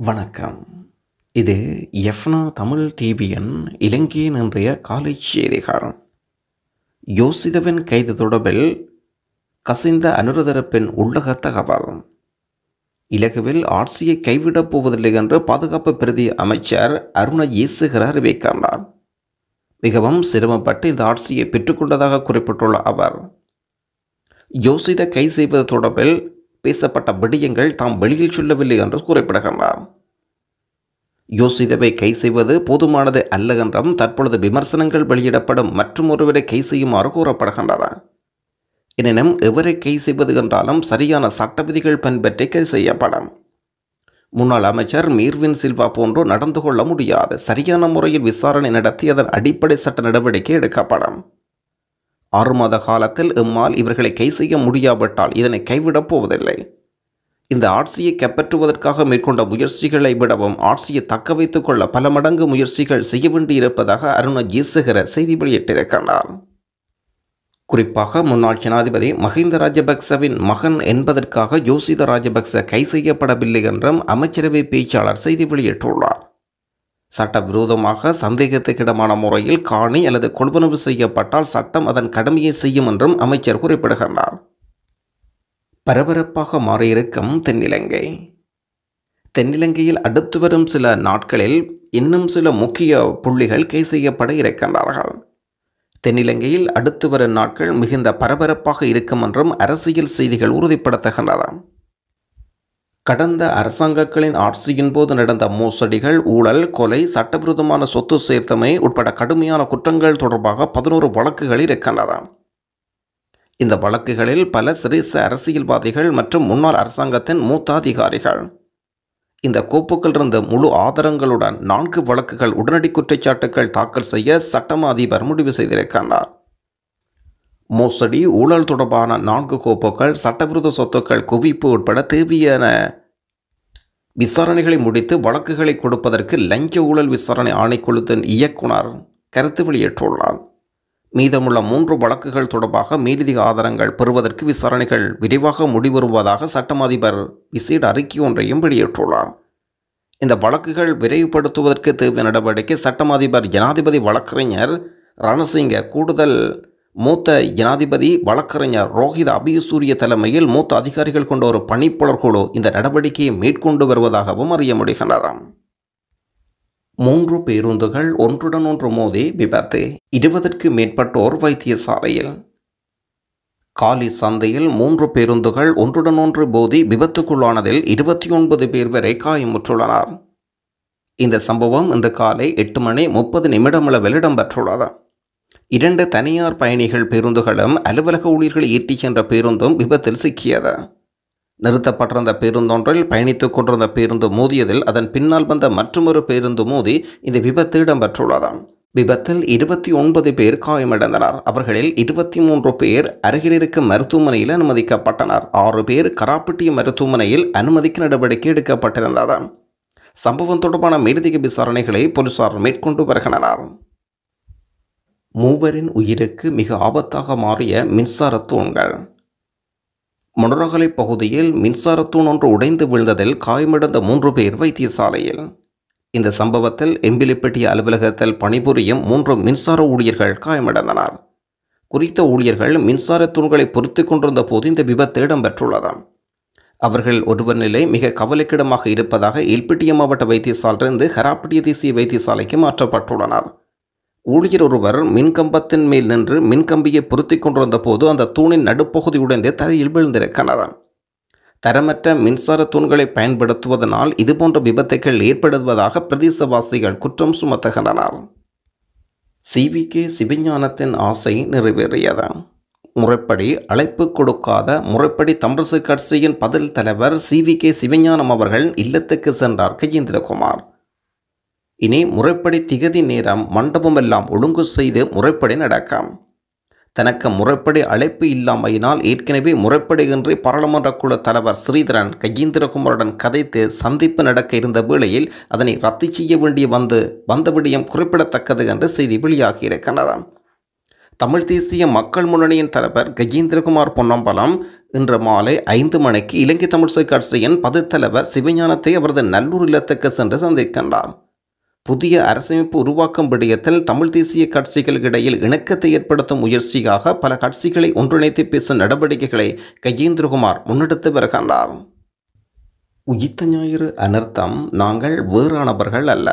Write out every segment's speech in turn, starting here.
வணக்கம். இது எஃப்னா தமிழ் டிவியின் இலங்கையின் இன்றைய காலை செய்திகள். யோசிதவின் கைது தொடர்பில் கசிந்த அனுரதரப்பின் உள்ளக தகவல். இலகுவில் ஆட்சியை கைவிடப் போவதில்லை என்று பாதுகாப்பு பிரதி அமைச்சர் அருண ஈசுகர் அறிவிக்கின்றார். மிகவும் சிரமப்பட்டு இந்த ஆட்சியை பெற்றுக்கொண்டதாக குறிப்பிட்டுள்ள அவர், யோசித கை செய்வது தொடர்பில் பேசப்பட்ட விடயங்கள் தாம் வெளியில் சொல்லவில்லை என்று குறிப்பிடுகின்றார். யோசிதவை கை செய்வது போதுமானது அல்ல என்றும் தற்பொழுது விமர்சனங்கள் வெளியிடப்படும் மற்றும் ஒருவரை கை செய்யுமாறு கூறப்படுகின்றது. எனினும் எவரை கை செய்வது என்றாலும் சரியான சட்ட விதிகள் பின்பற்றி கை செய்யப்படும். முன்னாள் அமைச்சர் மீர்வின் சில்வா போன்று நடந்து கொள்ள முடியாது. சரியான முறையில் விசாரணை நடத்தி அதன் அடிப்படை சட்ட நடவடிக்கை எடுக்கப்படும். 6 மாத காலத்தில் எம்மால் இவர்களை கை செய்ய முடியாவிட்டால் இதனை கைவிடப் போவதில்லை. இந்த ஆட்சியை கைப்பற்றுவதற்காக மேற்கொண்ட முயற்சிகளை விடவும் ஆட்சியை தக்க வைத்துக் கொள்ள பல மடங்கு முயற்சிகள் செய்ய வேண்டியிருப்பதாக அருண ஈசுகர செய்தி வெளியிட்டிருக்கின்றார். குறிப்பாக முன்னாள் ஜனாதிபதி மஹிந்த ராஜபக்சவின் மகன் என்பதற்காக யோசித ராஜபக்ச கை செய்யப்படவில்லை என்றும் அமைச்சரவை பேச்சாளர் செய்தி வெளியிட்டுள்ளார். சட்டவிரோதமாக சந்தேகத்துக்கிடமான முறையில் காணி அல்லது கொள்வனவு செய்யப்பட்டால் சட்டம் அதன் கடமையை செய்யும் என்றும் அமைச்சர் குறிப்பிடுகின்றார். பரபரப்பாக மாறியிருக்கும் தென்னிலங்கையில் அடுத்து வரும் சில நாட்களில் இன்னும் சில முக்கிய புள்ளிகள் கை செய்யப்பட இருக்கின்றார்கள். தென்னிலங்கையில் அடுத்து வரும் நாட்கள் மிகுந்த பரபரப்பாக இருக்கும் என்றும் அரசியல் செய்திகள் உறுதிப்படுத்துகின்றன. கடந்த அரசாங்கங்களின் ஆட்சியின் போது நடந்த மோசடிகள், ஊழல், கொலை, சட்டவிரோதமான சொத்து சேர்த்தமை உட்பட கடுமையான குற்றங்கள் தொடர்பாக 11 வழக்குகள் இருக்கின்றன. இந்த வழக்குகளில் பல சிரேஷ்ட அரசியல்வாதிகள் மற்றும் முன்னாள் அரசாங்கத்தின் மூத்த அதிகாரிகள். இந்த கோப்புகளிலிருந்து முழு ஆதாரங்களுடன் 4 வழக்குகள் உடனடி குற்றச்சாட்டுகள் தாக்கல் செய்ய சட்டமா அதிபர் முடிவு செய்திருக்கின்றார். மோசடி, ஊழல் தொடர்பான 4 கோப்புகள், சட்டவிரோத சொத்துக்கள் குவிப்பு உட்பட தேவையான விசாரணைகளை முடித்து வழக்குகளை கொடுப்பதற்கு லஞ்ச ஊழல் விசாரணை ஆணைக்குழுவின் இயக்குனர் கருத்து வெளியிட்டுள்ளார். மீதமுள்ள 3 வழக்குகள் தொடர்பாக மேலதிக ஆதாரங்கள் பெறுவதற்கு விசாரணைகள் விரைவாக முடிவருவதாக சட்டமா அதிபர் விசேட அறிக்கை ஒன்றையும் வெளியிட்டுள்ளார். இந்த வழக்குகள் விரைவுபடுத்துவதற்கு தேவையான நடவடிக்கை சட்டமா அதிபர் ஜனாதிபதி வழக்கறிஞர் ரணசிங்க, கூடுதல் மூத்த ஜனாதிபதி வழக்கறிஞர் ரோஹித அபியசூரிய தலைமையில் மூத்த அதிகாரிகள் கொண்ட ஒரு பணிப்பாளர் குழு இந்த நடவடிக்கையை மேற்கொண்டு வருவதாகவும் அறிய முடிகின்றது. 3 பேருந்துகள் ஒன்றுடன் ஒன்று மோதி விபத்து, 20க்கு மேற்பட்டோர் வைத்தியசாலையில். காலி சந்தையில் 3 பேருந்துகள் ஒன்றுடன் ஒன்று மோதி விபத்துக்குள்ளானதில் 29 பேர் வரை காயமுற்றுள்ளனர். இந்த சம்பவம் இன்று காலை 8:30 அளவில் இடம்பெற்றுள்ளது. 2 தனியார் பயணிகள் பேருந்துகளும் அலுவலக ஊழியர்கள் ஏற்றிச் சென்ற பேருந்தும் விபத்தில் சிக்கியது. நிறுத்தப்பட்டிருந்த பேருந்தொன்றில் பயணித்துக் கொண்டிருந்த பேருந்து மோதியதில் அதன் பின்னால் வந்த மற்றொரு பேருந்து மோதி இந்த விபத்து இடம்பெற்றுள்ளது. விபத்தில் 29 பேர் காயமடைந்தனர். அவர்களில் 23 பேர் அருகில் இருக்கும் மருத்துவமனையில் அனுமதிக்கப்பட்டனர். 6 பேர் கராப்பட்டிய மருத்துவமனையில் அனுமதிக்க நடவடிக்கை எடுக்கப்பட்டிருந்தது. சம்பவம் தொடர்பான மேலதிக விசாரணைகளை போலீசார் மேற்கொண்டு வருகின்றனர். 3 உயிருக்கு மிக ஆபத்தாக மாறிய மின்சார தூண்கள். மொனராகலை பகுதியில் மின்சார தூண் ஒன்று உடைந்து விழுந்ததில் காயமடைந்த 3 பேர் வைத்தியசாலையில். இந்த சம்பவத்தில் எம்பிலிப்பட்டி அலுவலகத்தில் பணிபுரியும் 3 மின்சார ஊழியர்கள் காயமடைந்தனர். குறித்த ஊழியர்கள் மின்சார தூண்களை பொருத்திக் கொண்டிருந்த போது இந்த விபத்து இடம்பெற்றுள்ளது. அவர்கள் ஒருவர் நிலை மிக கவலைக்கிடமாக இருப்பதாக எல்பிட்டிய மாவட்ட வைத்தியசாலையிலிருந்து கராப்பட்டிய தேசிய வைத்தியசாலைக்கு மாற்றப்பட்டுள்ளனர். ஊழியர் ஒருவர் மின்கம்பத்தின் மேல் நின்று மின்கம்பியை பொருத்திக் கொண்டிருந்த போது அந்த தூணின் நடுப்பகுதி உடைந்து தரையில் விழுந்திருக்கிறது. தரமற்ற மின்சார தூண்களை பயன்படுத்துவதனால் இதுபோன்ற விபத்துகள் ஏற்படுவதாக பிரதேசவாசிகள் குற்றம் சுமத்துகின்றனர். CVK சிவஞானத்தின் ஆசை நிறைவேறியது. முறைப்படி அழைப்பு கொடுக்காத முறைப்படி தமிழரசு கட்சியின் பதில் தலைவர் CVK சிவஞானம் அவர்கள் இல்லத்துக்கு சென்றார் கஜேந்திரகுமார். இனி முறைப்படி திகதி நேரம் மண்டபம் எல்லாம் ஒழுங்கு செய்து முறைப்படி நடக்கும். தனக்கு முறைப்படி அழைப்பு இல்லாமையினால் ஏற்கனவே முறைப்படியின்றி பாராளுமன்ற குழு தலைவர் ஸ்ரீதரன் கஜேந்திரகுமாருடன் கதைத்து சந்திப்பு நடக்க இருந்த வேளையில் அதனை ரத்து செய்ய வேண்டிய வந்த விடயம் குறிப்பிடத்தக்கது என்று செய்தி வெளியாகியிருக்கின்றது. தமிழ் தேசிய மக்கள் முன்னணியின் தலைவர் கஜேந்திரகுமார் பொன்னம்பலம் இன்று மாலை 5 மணிக்கு இலங்கை தமிழ்சை கட்சியின் பதுத்தலைவர் சிவஞானத்தை அவரது நல்லூர் இல்லத்துக்கு சென்று சந்திக்கின்றார். புதிய அரசமைப்பு உருவாக்கும் விடயத்தில் தமிழ் தேசிய கட்சிகளுக்கு இடையில் இணக்கத்தை ஏற்படுத்தும் முயற்சியாக பல கட்சிகளை ஒன்றிணைத்து பேசும் நடவடிக்கைகளை கஜேந்திரகுமார் முன்னெடுத்து வருகின்றார். உயிர்த்த ஞாயிறு அனர்த்தம் நாங்கள் வேறானவர்கள் அல்ல,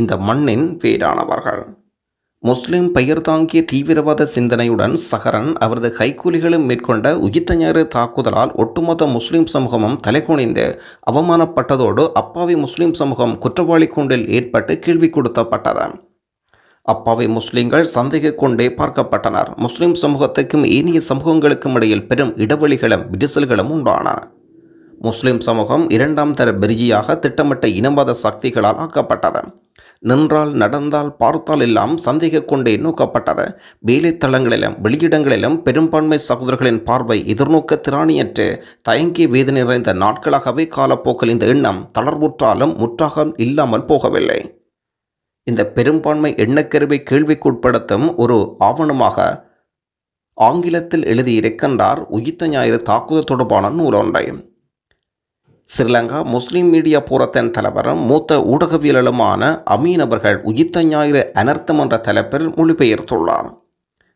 இந்த மண்ணின் வேறானவர்கள். முஸ்லிம் பெயர் தாங்கிய தீவிரவாத சிந்தனையுடன் சஹரன் அவரது கைக்கூலிகளும் மேற்கொண்ட உயிர்த்த ஞாயிறு தாக்குதலால் ஒட்டுமொத்த முஸ்லிம் சமூகமும் தலைகுனிந்து அவமானப்பட்டதோடு அப்பாவி முஸ்லிம் சமூகம் குற்றவாளி கூண்டில் ஏற்பட்டு கேள்வி கொடுத்தப்பட்டது. அப்பாவி முஸ்லிம்கள் சந்தேக கொண்டே பார்க்கப்பட்டனர். முஸ்லிம் சமூகத்துக்கும் ஏனைய சமூகங்களுக்கும் இடையில் பெரும் இடைவெளிகளும் விரிசல்களும் உண்டான. முஸ்லிம் சமூகம் இரண்டாம் தர பெருகியாக திட்டமிட்ட இனவாத சக்திகளால் ஆக்கப்பட்டது. நின்றால் நடந்தால் பார்த்தால் எல்லாம் சந்தேக கொண்டே நோக்கப்பட்டது. வேலைத்தளங்களிலும் வெளியிடங்களிலும் பெரும்பான்மை சகோதரர்களின் பார்வை எதிர்நோக்க திராணியற்று தயங்கிய வேதனை நிறைந்த நாட்களாகவே காலப்போக்கில் இந்த எண்ணம் தளர்வுற்றாலும் முற்றாக இல்லாமல் போகவில்லை. இந்த பெரும்பான்மை எண்ணக்கருவை கேள்விக்குட்படுத்தும் ஒரு ஆவணமாக ஆங்கிலத்தில் எழுதியிருக்கின்றார் உயிர்த்த ஞாயிறு தாக்குதல் தொடர்பான நூலொன்றை. ஸ்ரீலங்கா முஸ்லிம் மீடியா போரத்தின் தலைவரும் மூத்த ஊடகவியலுமான அமீன் அவர்கள் உயிர்த்த ஞாயிறு அனர்த்தம் என்ற தலைப்பில் மொழிபெயர்த்துள்ளார்.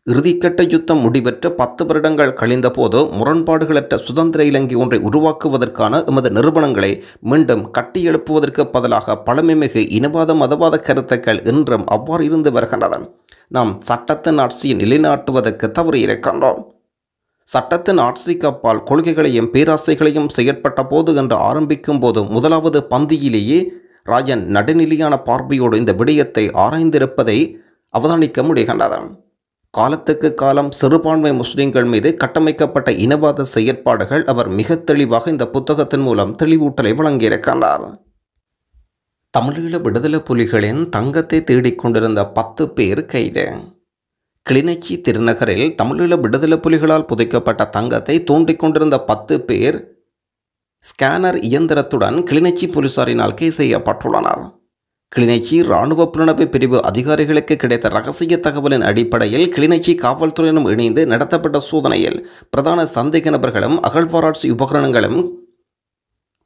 இறுதிக்கட்ட யுத்தம் முடிவற்று 10 வருடங்கள் கழிந்த போது முரண்பாடுகளற்ற சுதந்திர இலங்கை ஒன்றை உருவாக்குவதற்கான எமது நிறுவனங்களை மீண்டும் கட்டியெழுப்புவதற்கு பதிலாக பழமைமிகு இனவாத மதவாத கருத்துக்கள் இன்றும் அவ்வாறு இருந்து வருகின்றன. நாம் சட்டத்தின் ஆட்சியை நிலைநாட்டுவதற்கு தவறியிருக்கின்றோம். சட்டத்தின் ஆட்சிக்கு அப்பால் கொள்கைகளையும் பேராசைகளையும் செயற்பட்ட போது என்று ஆரம்பிக்கும் போது முதலாவது பந்தியிலேயே ராஜன் நடுநிலையான பார்வையோடு இந்த விடயத்தை ஆராய்ந்திருப்பதை அவதானிக்க முடிகின்றது. காலத்துக்கு காலம் சிறுபான்மை முஸ்லிம்கள் மீது கட்டமைக்கப்பட்ட இனவாத செயற்பாடுகள் அவர் மிக தெளிவாக இந்த புத்தகத்தின் மூலம் தெளிவூட்டலை வழங்கியிருக்கின்றார். தமிழீழ விடுதலை புலிகளின் தங்கத்தை தேடிக்கொண்டிருந்த 10 பேர் கைது. கிளிநொச்சி திருநகரில் தமிழீழ விடுதலை புலிகளால் புதைக்கப்பட்ட தங்கத்தை தோண்டிக் கொண்டிருந்த 10 பேர் ஸ்கேனர் இயந்திரத்துடன் கிளிநொச்சி போலீசாரினால் கைது செய்யப்பட்டுள்ளனர். கிளிநொச்சி இராணுவ புலனாய்வு பிரிவு அதிகாரிகளுக்கு கிடைத்த ரகசிய தகவலின் அடிப்படையில் கிளிநொச்சி காவல்துறையினும் இணைந்து நடத்தப்பட்ட சோதனையில் பிரதான சந்தேக நபர்களும் அகழ்வாராய்ச்சி உபகரணங்களும்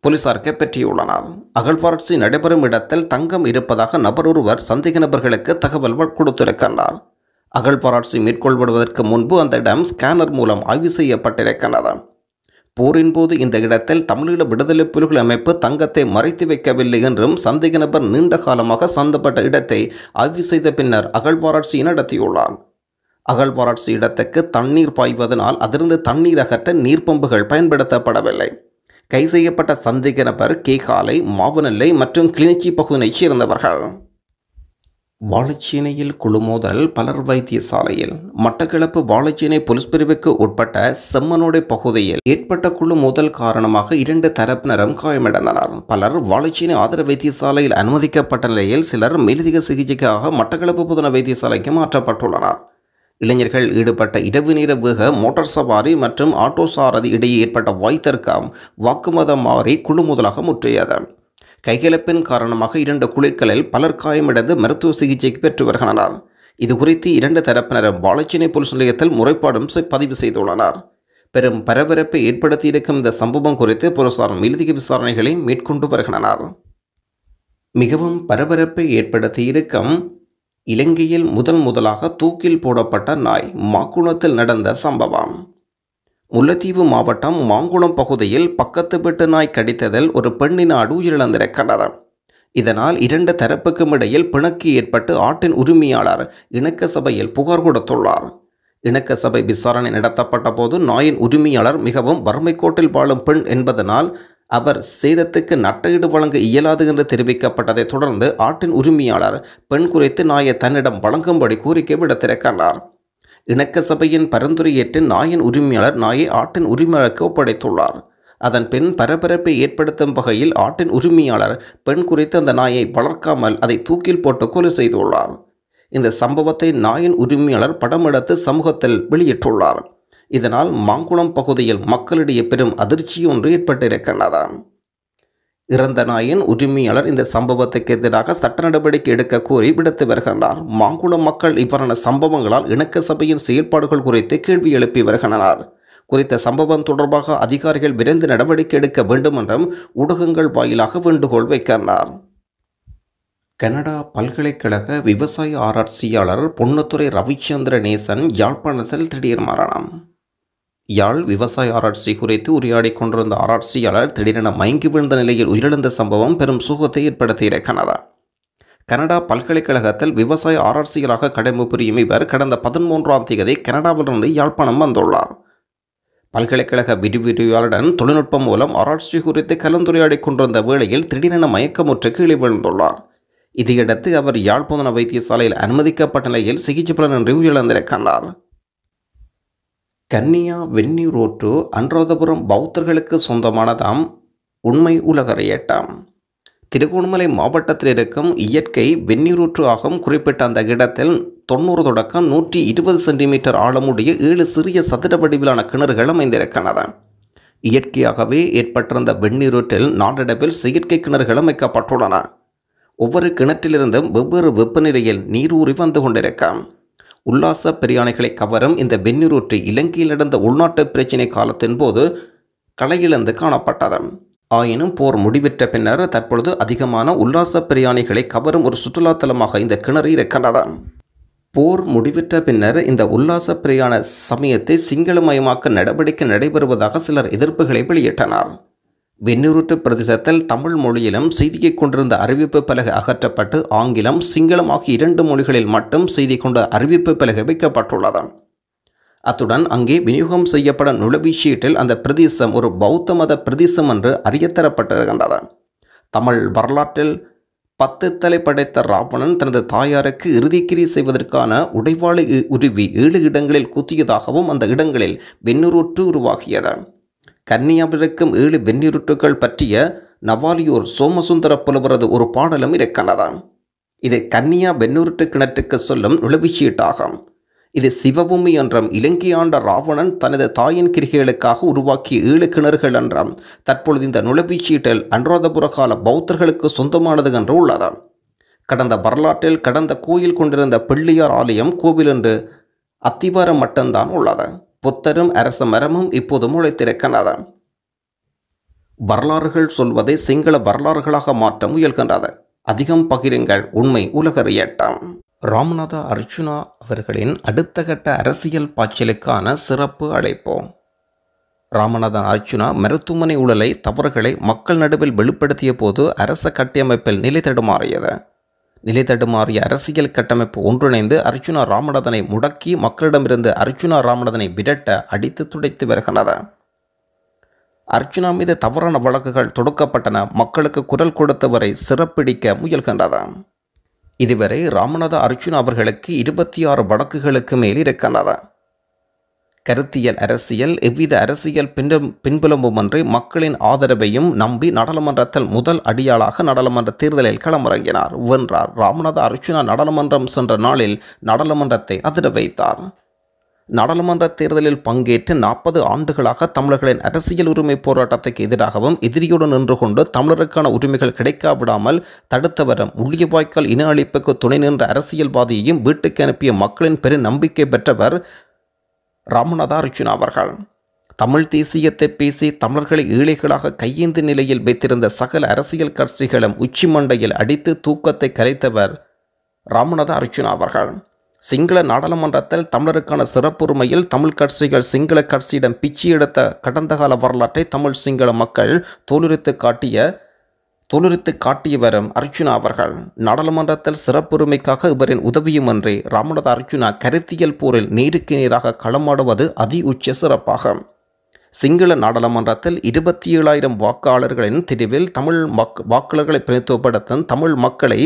போலீசார் கைப்பற்றியுள்ளனர். அகழ்வாராய்ச்சி நடைபெறும் இடத்தில் தங்கம் இருப்பதாக நபர் ஒருவர் சந்தேக நபர்களுக்கு தகவல் கொடுத்திருக்கின்றார். அகழ்வாராய்ச்சி மேற்கொள்வதற்கு முன்பு அந்த இடம் ஸ்கேனர் மூலம் ஆய்வு செய்யப்பட்டிருக்கின்றது. போரின் போது இந்த இடத்தில் தமிழீழ விடுதலை புலிகள் அமைப்பு தங்கத்தை மறைத்து வைக்கவில்லை என்றும் சந்தேக நபர் நீண்ட காலமாக சம்பந்தப்பட்ட இடத்தை ஆய்வு செய்த பின்னர் அகழ்வாராய்ச்சி நடத்தியுள்ளார். அகழ்வாராய்ச்சி இடத்துக்கு தண்ணீர் பாய்வதனால் அதிலிருந்து தண்ணீர் அகற்ற நீர்ப்பம்புகள் பயன்படுத்தப்படவில்லை. கைது செய்யப்பட்ட சந்தேக நபர் கேகாலை, மாவனல்லை மற்றும் கிளிநொச்சி பகுதியைச் சேர்ந்தவர்கள். வாழைச்சேனையில் குழுமோதல் பலர் வைத்தியசாலையில். மட்டக்களப்பு வாழைச்சேனை போலீஸ் பிரிவுக்கு உட்பட்ட செம்மனோடை பகுதியில் ஏற்பட்ட குழுமோதல் காரணமாக 2 தரப்பினரும் காயமடைந்தனர். பலர் வாழைச்சேனை ஆதரவு வைத்தியசாலையில் அனுமதிக்கப்பட்ட நிலையில் சிலர் மேலதிக சிகிச்சைக்காக மட்டக்களப்பு புதன வைத்தியசாலைக்கு மாற்றப்பட்டுள்ளனர். இளைஞர்கள் ஈடுபட்ட இரவு நேர வேக மோட்டார் சவாரி மற்றும் ஆட்டோ சாரதி இடையே ஏற்பட்ட வாய்த்தர்க்கம் வாக்குமதம் மாறி குழுமோதலாக முற்றியது. கைகலப்பின் காரணமாக 2 குழுக்களில் பலர் காயமடைந்து மருத்துவ சிகிச்சைக்கு பெற்று வருகின்றனர். இது குறித்து 2 தரப்பினரும் வாழைச்சேனை போலீஸ் நிலையத்தில் முறைப்பாடும் பதிவு செய்துள்ளனர். பெரும் பரபரப்பை ஏற்படுத்தியிருக்கும் இந்த சம்பவம் குறித்து போலீசார் மேலதிக விசாரணைகளை மேற்கொண்டு வருகின்றனர். மிகவும் பரபரப்பை ஏற்படுத்தியிருக்கும் இலங்கையில் முதலாக தூக்கில் போடப்பட்ட நாய் மாக்குளத்தில் நடந்த சம்பவம். முல்லைத்தீவு மாவட்டம் மாங்குளம் பகுதியில் பக்கத்து வீட்டு நாய் கடித்ததில் ஒரு பெண்ணின் ஆடு உயிரிழந்திருக்கிறது. இதனால் 2 தரப்புக்கும் இடையில் பிணக்கு ஏற்பட்டு ஆட்டின் உரிமையாளர் இணக்க சபையில் புகார் கொடுத்துள்ளார். இணக்க சபை விசாரணை நடத்தப்பட்ட போது நாயின் உரிமையாளர் மிகவும் வறுமை கோட்டில் வாழும் பெண் என்பதனால் அவர் சேதத்துக்கு நட்டஈடு வழங்க இயலாது என்று தெரிவிக்கப்பட்டதை தொடர்ந்து ஆட்டின் உரிமையாளர் பெண் குறித்து நாயை தன்னிடம் வழங்கும்படி கோரிக்கை விடுத்திருக்கிறார். இணக்க சபையின் பரிந்துரை ஏற்று நாயின் உரிமையாளர் நாயை ஆட்டின் உரிமையாளருக்கு ஒப்படைத்துள்ளார். அதன் பின் பரபரப்பை ஏற்படுத்தும் வகையில் ஆட்டின் உரிமையாளர் பெண் குறித்து அந்த நாயை வளர்க்காமல் அதை தூக்கில் போட்டு கொலை செய்துள்ளார். இந்த சம்பவத்தை நாயின் உரிமையாளர் படம் எடுத்து சமூகத்தில் வெளியிட்டுள்ளார். இதனால் மாங்குளம் பகுதியில் மக்களிடையே பெரும் அதிர்ச்சி ஒன்று ஏற்பட்டிருக்கின்றது. இறந்த நாயின் உரிமையாளர் இந்த சம்பவத்துக்கு எதிராக சட்ட நடவடிக்கை எடுக்க கோரி விடுத்து வருகின்றார். மாங்குளம் மக்கள் இவ்வாறான சம்பவங்களால் இணக்க சபையின் செயல்பாடுகள் குறித்து கேள்வி எழுப்பி வருகின்றனர். குறித்த சம்பவம் தொடர்பாக அதிகாரிகள் விரைந்து நடவடிக்கை எடுக்க வேண்டும் என்றும் ஊடகங்கள் வாயிலாக வேண்டுகோள் வைக்கின்றனர். கனடா பல்கலைக்கழக விவசாய ஆராய்ச்சியாளர் பொன்னத்துரை ரவிச்சந்திர நேசன் யாழ்ப்பாணத்தில் திடீர் மரணம். யாழ் விவசாய ஆராய்ச்சி குறித்து உரையாடிக் கொண்டிருந்த ஆராய்ச்சியாளர் திடீரென மயங்கி விழுந்த நிலையில் உயிரிழந்த சம்பவம் பெரும் சோகத்தை ஏற்படுத்தியிருக்கிறது. கனடா பல்கலைக்கழகத்தில் விவசாய ஆராய்ச்சியாளராக கடமை புரியும் இவர் கடந்த 13ஆம் தேதி கனடாவிலிருந்து யாழ்ப்பாணம் வந்துள்ளார். பல்கலைக்கழக விரிவுரையாளருடன் தொழில்நுட்பம் மூலம் ஆராய்ச்சி குறித்து கலந்துரையாடிக் கொண்டிருந்த வேளையில் திடீரென மயக்கமுற்று கீழே விழுந்துள்ளார். இதையடுத்து அவர் யாழ்ப்பாண வைத்தியசாலையில் அனுமதிக்கப்பட்ட நிலையில் சிகிச்சை பலனின்றி உயிரிழந்திருக்கிறார். கன்னியா வெந்நீரோற்று அனுராதபுரம் பௌத்தர்களுக்கு சொந்தமானதாம் உண்மை உலகறியட்டாம். திருகோணமலை மாவட்டத்தில் இருக்கும் இயற்கை வெந்நீரூற்று ஆகும் குறிப்பிட்ட அந்த இடத்தில் 90 தொடக்கம் 120 சென்டிமீட்டர் ஆழமுடைய 7 சிறிய சதுர வடிவிலான கிணறுகள் அமைந்திருக்கின்றன. இயற்கையாகவே ஏற்பட்டிருந்த வெந்நீரூற்றில் நாளடைவில் செயற்கை கிணறுகள் அமைக்கப்பட்டுள்ளன. ஒவ்வொரு கிணற்றிலிருந்தும் வெவ்வேறு வெப்பநிலையில் நீர் ஊறி வந்து கொண்டிருக்கும். உல்லாச பிரயாணிகளை கவரும் இந்த வெந்நீரூற்று இலங்கையில் நடந்த உள்நாட்டு பிரச்சினை காலத்தின் போது களையிழந்து காணப்பட்டது. ஆயினும் போர் முடிவிட்ட பின்னர் தற்பொழுது அதிகமான உல்லாச பிரயாணிகளை கவரும் ஒரு சுற்றுலாத்தலமாக இந்த கிணறு இருக்கின்றது. போர் முடிவிட்ட பின்னர் இந்த உல்லாச பிரயாண சமயத்தை சிங்களமயமாக்க நடவடிக்கை நடைபெறுவதாக சிலர் எதிர்ப்புகளை வெளியிட்டனர். வெந்நீரூற்று பிரதேசத்தில் தமிழ் மொழியிலும் செய்தியை கொண்டிருந்த அறிவிப்பு பலகை அகற்றப்பட்டு ஆங்கிலம், சிங்களம் ஆகிய 2 மொழிகளில் மட்டும் செய்தி கொண்ட அறிவிப்பு பலகை வைக்கப்பட்டுள்ளது. அத்துடன் அங்கே விநியோகம் செய்யப்படும் நுழைவுச்சீட்டில் அந்த பிரதேசம் ஒரு பௌத்த மத பிரதேசம் என்று அறியத்தரப்பட்டிருக்கின்றது. தமிழ் வரலாற்றில் 10 தலை படைத்த ராவணன் தனது தாயாருக்கு இறுதிக்கிரி செய்வதற்கான உடைவாளை உருவி 7 இடங்களில் குத்தியதாகவும் அந்த இடங்களில் வெந்நீரூற்று உருவாகியது. கன்னியாவில் இருக்கும் 7 வெந்நீரூற்றுகள் பற்றிய நவாலியூர் சோமசுந்தர புலவரது ஒரு பாடலும் இருக்கின்றது. இது கன்னியா வெந்நீரூற்று கிணற்றுக்கு சொல்லும் நுழைவுச்சீட்டாகும். இது சிவபூமி என்றும் இலங்கை ஆண்ட ராவணன் தனது தாயின் கிரிகைகளுக்காக உருவாக்கிய 7 கிணறுகள் என்றும் தற்பொழுது இந்த நுழைவுச்சீட்டில் அனுராதபுர கால பௌத்தர்களுக்கு சொந்தமானது என்று உள்ளது. கடந்த வரலாற்றில் கடந்த கோயில் கொண்டிருந்த பிள்ளையார் ஆலயம் கோவில் என்று அத்திவாரம் மட்டும்தான் உள்ளது. புத்தரும் அரச மரமும் இப்போது முளைத்திருக்கின்றது. வரலாறுகள் சொல்வதை சிங்கள வரலாறுகளாக மாற்ற முயல்கின்றது. அதிகம் பகிருங்கள், உண்மை உலகறியட்டும். ராமநாத அர்ச்சுனா அவர்களின் அடுத்த கட்ட அரசியல் பாய்ச்சலுக்கான சிறப்பு அழைப்பு. ராமநாதன் அர்ச்சுனா மருத்துவமனை ஊழலை தவறுகளை மக்கள் நடுவில் வெளிப்படுத்திய போது அரச கட்டமைப்பில் நிலை தடுமாறியது. நிலை தடுமாறிய அரசியல் கட்டமைப்பு ஒன்றிணைந்து அர்ச்சுனா ராமநாதனை முடக்கி மக்களிடமிருந்து அர்ச்சுனா ராமநாதனை விரட்ட அடித்து துடைத்து வருகின்றது. அர்ச்சுனா மீது தவறான வழக்குகள் தொடுக்கப்பட்டன. மக்களுக்கு குரல் கொடுத்தவரை சிறப்பிடிக்க முயல்கின்றது. இதுவரை ராமநாத அர்ச்சுனா அவர்களுக்கு 26 வழக்குகளுக்கு மேல் இருக்கின்றது. கருத்தியல் அரசியல் எவ்வித அரசியல் பின்புலமுமின்றி மக்களின் ஆதரவையும் நம்பி நாடாளுமன்றத்தில் முதல் அடியாளாக நாடாளுமன்ற தேர்தலில் களமிறங்கினார், வென்றார். ராமநாத அர்ச்சுனா நாடாளுமன்றம் சென்ற நாளில் நாடாளுமன்றத்தை அதிர வைத்தார். நாடாளுமன்ற தேர்தலில் பங்கேற்று 40 ஆண்டுகளாக தமிழர்களின் அரசியல் உரிமை போராட்டத்துக்கு எதிராகவும் எதிரியோடு நின்று கொண்டு தமிழருக்கான உரிமைகள் கிடைக்காவிடாமல் தடுத்தவரும் முள்ளியவாய்க்கால் இன அழிப்புக்கு துணை நின்ற அரசியல்வாதியையும் வீட்டுக்கு அனுப்பிய மக்களின் பெரு நம்பிக்கை பெற்றவர் ராமநாத அர்ச்சுனா அவர்கள். தமிழ் தேசியத்தை பேசி தமிழர்களை ஏழைகளாக கையேந்து நிலையில் வைத்திருந்த சகல அரசியல் கட்சிகளும் உச்சி மண்டையில் அடித்து தூக்கத்தை கரைத்தவர் ராமநாத அர்ச்சுனா அவர்கள். சிங்கள நாடாளுமன்றத்தில் தமிழருக்கான சிறப்புரிமையில் தமிழ் கட்சிகள் சிங்கள கட்சியிடம் பிச்சு எடுத்த கடந்த கால வரலாற்றை தமிழ் சிங்கள மக்கள் தோலுரித்து காட்டிய வரும் அர்ச்சுனா அவர்கள். நாடாளுமன்றத்தில் சிறப்புரிமைக்காக இவரின் உதவியுமின்றி ராமநாத அர்ச்சுனா கருத்தியல் போரில் நேருக்கு நேராக களமாடுவது அதி உச்ச சிறப்பாகும். சிங்கள நாடாளுமன்றத்தில் 27,000 வாக்காளர்களின் தெரிவில் தமிழ் வாக்காளர்களை பிரதித்துவப்படுத்தும் தமிழ் மக்களை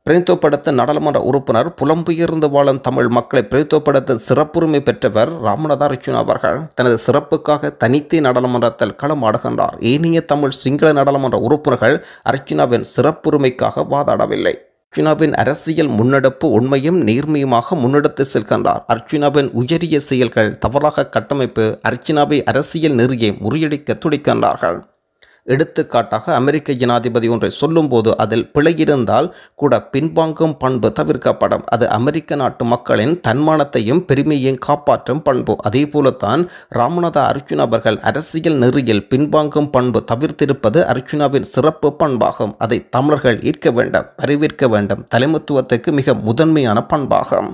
பிரதித்துவப்படுத்த நாடாளுமன்ற உறுப்பினர் புலம்பெயர்ந்து வாழும் தமிழ் மக்களை பிரதித்துவப்படுத்த சிறப்புரிமை பெற்றவர் ராமநாத அர்ச்சுனா அவர்கள். தனது சிறப்புக்காக தனித்தே நாடாளுமன்றத்தில் களமாடுகின்றார். ஏனைய தமிழ் சிங்கள நாடாளுமன்ற உறுப்பினர்கள் அர்ச்சுனாவின் சிறப்புரிமைக்காக வாதாடவில்லை. அர்ச்சுனாவின் அரசியல் முன்னெடுப்பு உண்மையும் நேர்மையுமாக முன்னெடுத்து செல்கின்றார். அர்ச்சுனாவின் உயரிய செயல்கள் தவறாக கட்டமைப்பு அர்ச்சுனாவை அரசியல் நெறியை முறியடிக்க துடிக்கின்றார்கள். எடுத்துக்காட்டாக அமெரிக்க ஜனாதிபதி ஒன்றை சொல்லும்போது அதில் பிழை இருந்தால் கூட பின்வாங்கும் பண்பு தவிர்க்கப்படும். அது அமெரிக்க நாட்டு மக்களின் தன்மானத்தையும் பெருமையையும் காப்பாற்றும் பண்பு. அதே போலத்தான் ராமநாத அர்ஜுனா அவர்கள் அரசியல் நெறியில் பின்வாங்கும் பண்பு தவிர்த்திருப்பது அர்ஜுனாவின் சிறப்பு பண்பாகும். அதை தமிழர்கள் ஏற்க வேண்டும், வரவேற்க வேண்டும். தலைமைத்துவத்துக்கு மிக முதன்மையான பண்பாகும்.